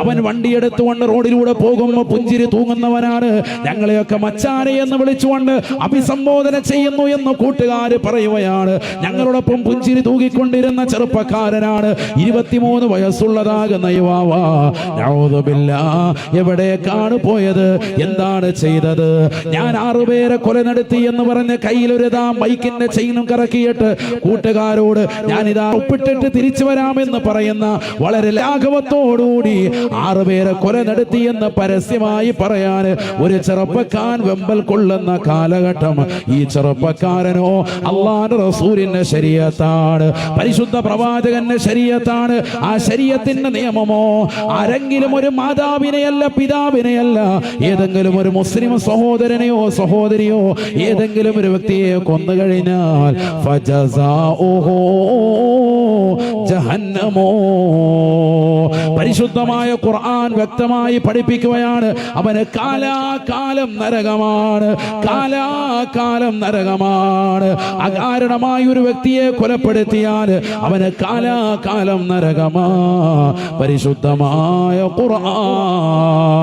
അവൻ വണ്ടിയെടുത്തുകൊണ്ട് റോഡിലൂടെ പോകുമ്പോൾ പുഞ്ചിരി തൂങ്ങുന്നവനാണ്. ഞങ്ങളെയൊക്കെ മച്ചാനെ എന്ന് വിളിച്ചുകൊണ്ട് അഭിസംബോധന ചെയ്യുന്നു എന്ന് കൂട്ടുകാര് പറയുകയാണ്. ഞങ്ങളോടൊപ്പം പുഞ്ചിരി തൂകിക്കൊണ്ടിരുന്ന ചെറുപ്പക്കാരനാണ്. 23 വയസ്സുള്ളതാകുന്ന യുവാവാ. എവിടേക്കാണ് പോയത്? എന്താണ് ചെയ്തത്? ഞാൻ 6 പേരെ കൊല നടത്തി എന്ന് പറഞ്ഞ് കയ്യിലൊരുതാ ബൈക്കിന്റെ ചെയിനും കറക്കിയിട്ട് കൂട്ടുകാരോട് ഞാനിതാ ഒപ്പിട്ടിട്ട് തിരിച്ചു വരാമെന്ന് പറയുന്ന വളരെ ലാഘവത്തോടുകൂടി 6 പേരെ കൊല നടത്തി എന്ന് പരസ്യമായി പറയാൻ ഒരു ചെറുപ്പക്കാരൻ വെമ്പൽ കൊള്ളുന്ന കാലഘട്ടം. ഈ ചെറുപ്പക്കാരനോ അല്ലാഹുവിന്റെ റസൂലിന്റെ ശരീഅത്താണ്, പരിശുദ്ധ പ്രവാചകന്റെ ശരീഅത്താണ്. ആ ശരീഅത്തിന്റെ നിയമമോ ആരെങ്കിലും ഒരു മാതാവിനെയല്ല, പിതാവിനെയല്ല, ഏതെങ്കിലും ഒരു മുസ്ലിം സഹോദരനെയോ സഹോദരിയോ ഏതെങ്കിലും ഒരു വ്യക്തിയെ കൊന്നു കഴിഞ്ഞാൽ ഫജസാഉഹു ജഹന്നമോ. പരിശുദ്ധമായ ഖുർആൻ വ്യക്തമായി പഠിപ്പിക്കുകയാണ്, അവന് കാലാകാലം നരകമാണ്, കാലാകാലം നരകമാണ്. അകാരണമായി ഒരു വ്യക്തിയെ കൊലപ്പെടുത്തിയാൽ അവന് കാലാകാലം നരകമാ. പരിശുദ്ധമായ ഖുർആൻ